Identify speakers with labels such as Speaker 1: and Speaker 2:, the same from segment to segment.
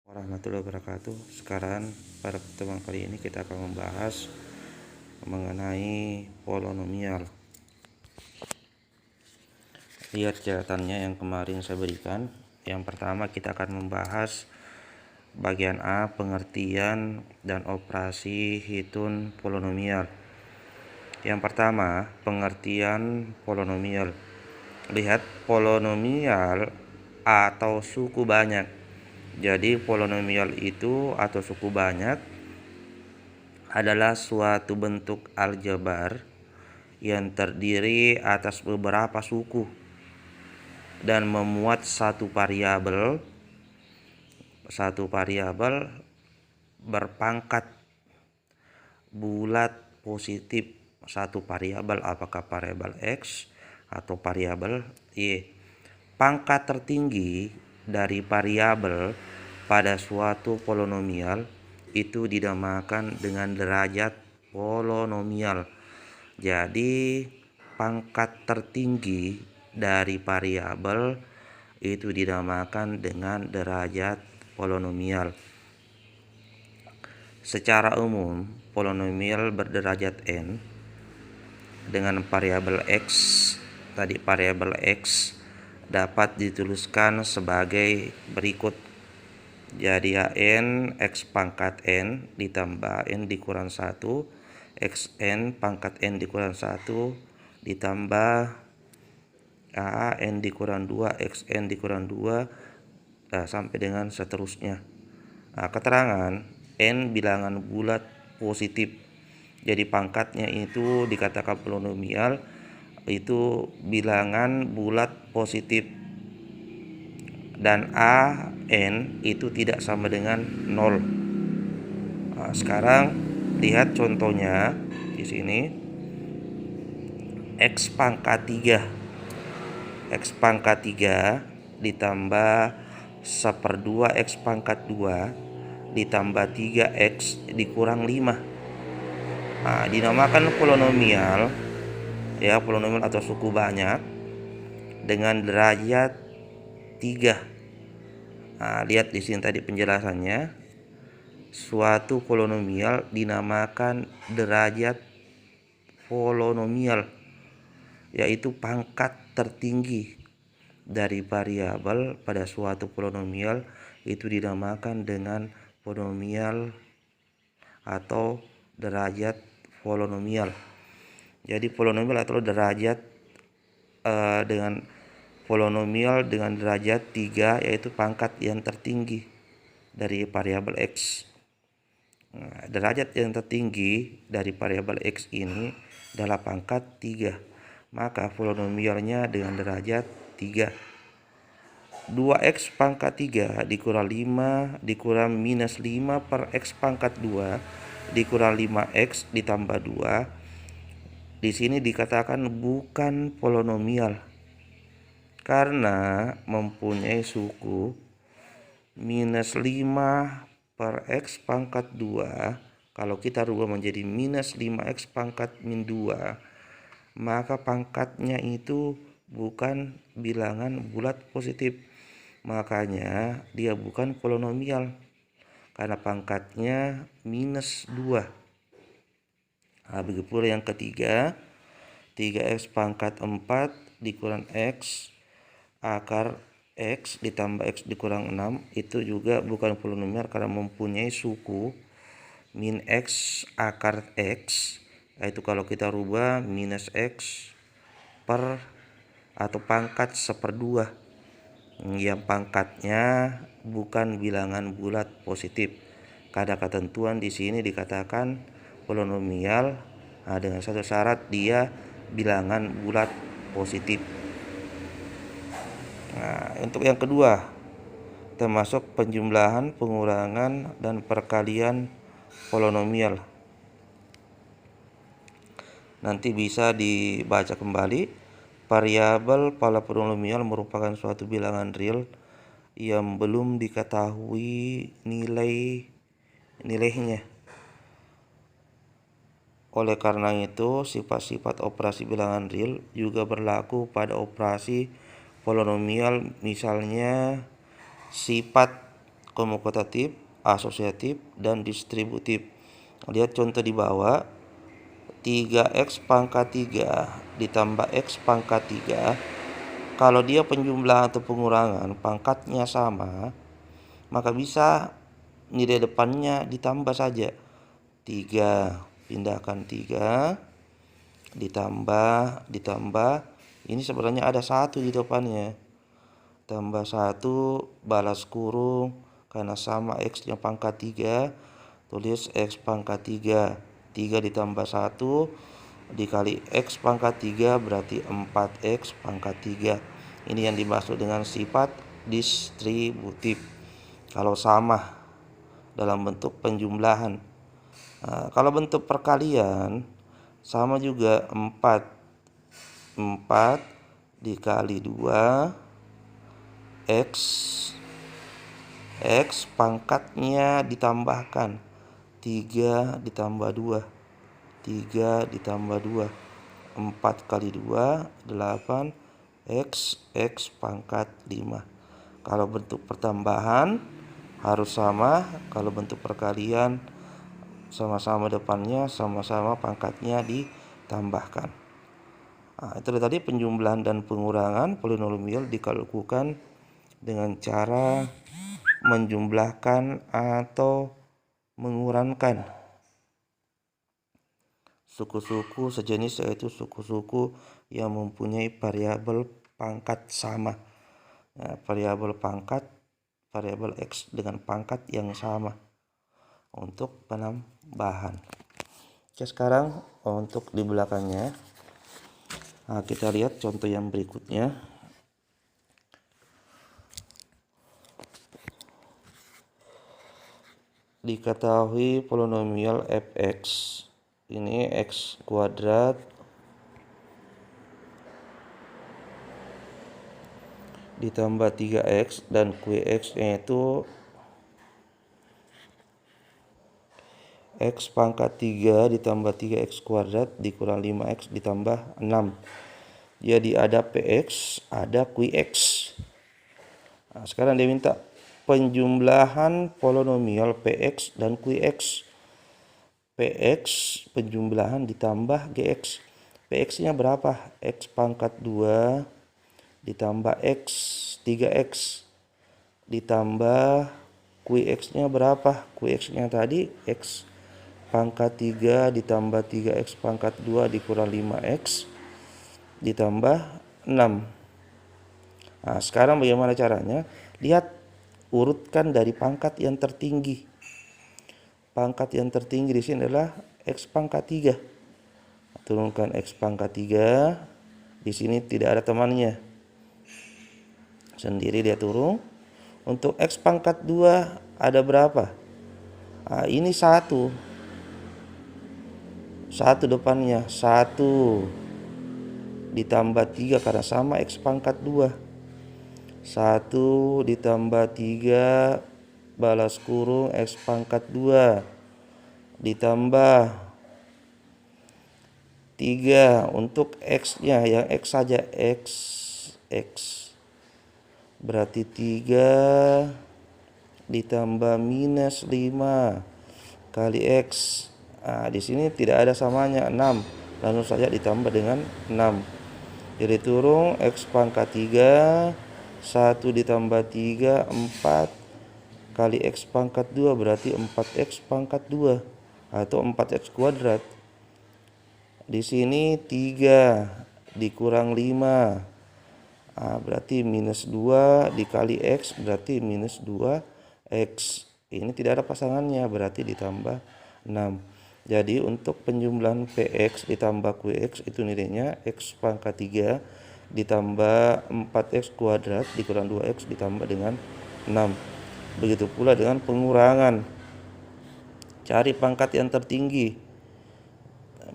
Speaker 1: Warahmatullahi wabarakatuh. Sekarang pada pertemuan kali ini kita akan membahas mengenai polinomial. Lihat catatannya yang kemarin saya berikan. Yang pertama kita akan membahas bagian A, pengertian dan operasi hitung polinomial. Yang pertama, pengertian polinomial. Lihat polinomial atau suku banyak. Jadi polinomial itu atau suku banyak adalah suatu bentuk aljabar yang terdiri atas beberapa suku dan memuat satu variabel berpangkat bulat positif. Satu variabel, apakah variabel X atau variabel Y. Pangkat tertinggi dari variabel pada suatu polinomial itu dinamakan dengan derajat polinomial. Jadi pangkat tertinggi dari variabel itu dinamakan dengan derajat polinomial. Secara umum, polinomial berderajat n dengan variabel x, tadi variabel x dapat dituliskan sebagai berikut. Jadi n x pangkat n ditambah n dikurang 1 xn pangkat n dikurang 1 ditambah n dikurang 2 xn dikurang 2 sampai dengan seterusnya. Keterangan n bilangan bulat positif. Jadi pangkatnya itu dikatakan polinomial itu bilangan bulat positif, dan n itu tidak sama dengan 0. Sekarang lihat contohnya di sini. X pangkat 3 ditambah 1/2 X pangkat 2 ditambah 3X dikurang 5. Dinamakan polinomial ya, polinomial atau suku banyak dengan derajat 3. Lihat di sini tadi penjelasannya. Suatu polinomial dinamakan derajat polinomial, yaitu pangkat tertinggi dari variabel pada suatu polinomial itu dinamakan dengan polinomial atau derajat polinomial. Jadi polinomial atau derajat dengan polinomial dengan derajat 3 yaitu pangkat yang tertinggi dari variabel X. Derajat yang tertinggi dari variabel X ini adalah pangkat 3. Maka polinomialnya dengan derajat 3. 2X pangkat 3 dikurang 5 dikurang minus 5 per X pangkat 2 dikurang 5X ditambah 2. Di sini dikatakan bukan polinomial karena mempunyai suku minus 5 per X pangkat 2. Kalau kita rubah menjadi minus 5X pangkat min 2, maka pangkatnya itu bukan bilangan bulat positif. Makanya dia bukan polinomial karena pangkatnya minus 2. Begitu pula yang ketiga. 3X pangkat 4 dikurang X akar X ditambah X dikurang 6 itu juga bukan polinomial karena mempunyai suku min X akar X, yaitu kalau kita rubah minus X per atau pangkat 1/2 yang pangkatnya bukan bilangan bulat positif. Karena ketentuan di sini dikatakan polinomial dengan satu syarat, dia bilangan bulat positif. Untuk yang kedua, termasuk penjumlahan, pengurangan, dan perkalian polinomial. Nanti bisa dibaca kembali. Variabel pada polinomial merupakan suatu bilangan real yang belum diketahui nilainya. Oleh karena itu, sifat-sifat operasi bilangan real juga berlaku pada operasi polinomial. Misalnya sifat komutatif, asosiatif, dan distributif. Lihat contoh di bawah. 3x pangkat 3 ditambah x pangkat 3. Kalau dia penjumlahan atau pengurangan pangkatnya sama, maka bisa nilai depannya ditambah saja. 3, pindahkan 3, ditambah, ini sebenarnya ada 1 di depannya. Tambah 1, balas kurung, karena sama x nya pangkat 3, tulis x pangkat 3. 3 ditambah 1 dikali x pangkat 3 berarti 4x pangkat 3. Ini yang dimaksud dengan sifat distributif kalau sama dalam bentuk penjumlahan. Nah, kalau bentuk perkalian sama juga. 4 dikali 2 x pangkatnya ditambahkan 3 ditambah 2, 4 kali 2 8 x pangkat 5. Kalau bentuk pertambahan harus sama, kalau bentuk perkalian sama-sama depannya, sama-sama pangkatnya ditambahkan. Nah, itu tadi penjumlahan dan pengurangan polinomial dilakukan dengan cara menjumlahkan atau mengurangkan suku-suku sejenis, yaitu suku-suku yang mempunyai variabel pangkat sama. Variabel x dengan pangkat yang sama untuk penambahan. Oke, sekarang untuk di belakangnya, kita lihat contoh yang berikutnya. Diketahui polinomial fx ini x kuadrat ditambah 3x dan qx nya itu x pangkat 3 ditambah 3x kuadrat dikurang 5x ditambah 6. Jadi ada px, ada qx. Nah, sekarang dia minta penjumlahan polinomial px dan qx. Px penjumlahan ditambah gx. Px nya berapa? X pangkat 2 ditambah x 3x ditambah qx nya berapa? Qx nya tadi x pangkat 3 ditambah 3x pangkat 2 dikurang 5x ditambah 6. Nah, sekarang bagaimana caranya? Lihat, urutkan dari pangkat yang tertinggi. Pangkat yang tertinggi di sini adalah x pangkat 3. Turunkan x pangkat 3. Di sini tidak ada temannya. Sendiri dia turun. Untuk x pangkat 2 ada berapa? Nah, ini 1. 1 depannya. 1 ditambah 3 karena sama x pangkat 2. 1 ditambah 3 balas kurung x pangkat 2 ditambah 3 untuk x nya yang x saja, x berarti 3 ditambah minus 5 kali x. Nah, di sini tidak ada samanya 6, langsung saja ditambah dengan 6. Jadi turun x pangkat 3 1 ditambah 3 4 kali x pangkat 2 berarti 4x pangkat 2 atau 4x kuadrat. Di sini 3 dikurang 5. Nah, berarti minus 2 dikali x berarti minus 2x. Ini tidak ada pasangannya, berarti ditambah 6. Jadi untuk penjumlahan px ditambah qx itu nilainya x pangkat 3 ditambah 4x kuadrat dikurang 2x ditambah dengan 6. Begitu pula dengan pengurangan. Cari pangkat yang tertinggi.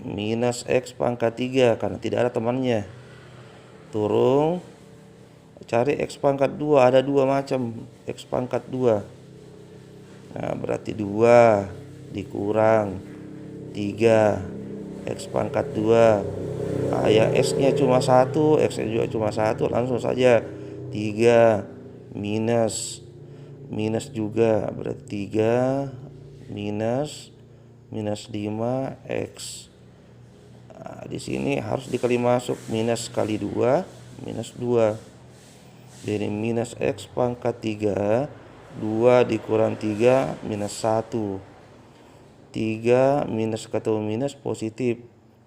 Speaker 1: Minus x pangkat 3 karena tidak ada temannya. Turun. Cari x pangkat 2, ada 2 macam x pangkat 2. Nah, berarti 2 dikurang 3 x pangkat 2. Nah, yang x nya cuma 1, x nya juga cuma 1, langsung saja 3 minus minus juga, berarti 3 minus 5x. Nah, di sini harus dikali masuk, minus kali 2 minus 2. Jadi minus x pangkat 3, 2 dikurang 3 minus 1. 3 minus ketemu minus positif,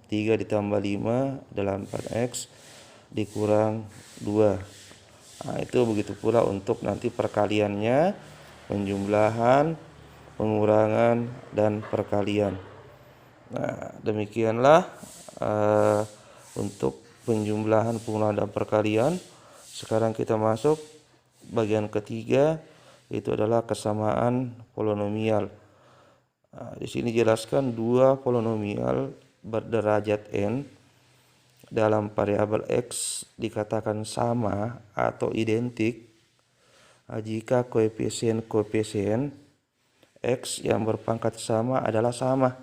Speaker 1: 3 ditambah 5 adalah 4x dikurang 2. Nah, itu begitu pula untuk nanti perkaliannya, penjumlahan, pengurangan, dan perkalian. Nah, demikianlah untuk penjumlahan, pengurangan, dan perkalian. Sekarang kita masuk bagian ketiga, itu adalah kesamaan polinomial. Nah, di sini jelaskan dua polinomial berderajat n dalam variabel x dikatakan sama atau identik jika koefisien x yang berpangkat sama adalah sama.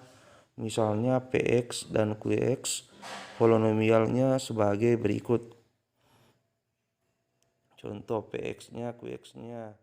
Speaker 1: Misalnya px dan qx polinomialnya sebagai berikut. Contoh px-nya, qx-nya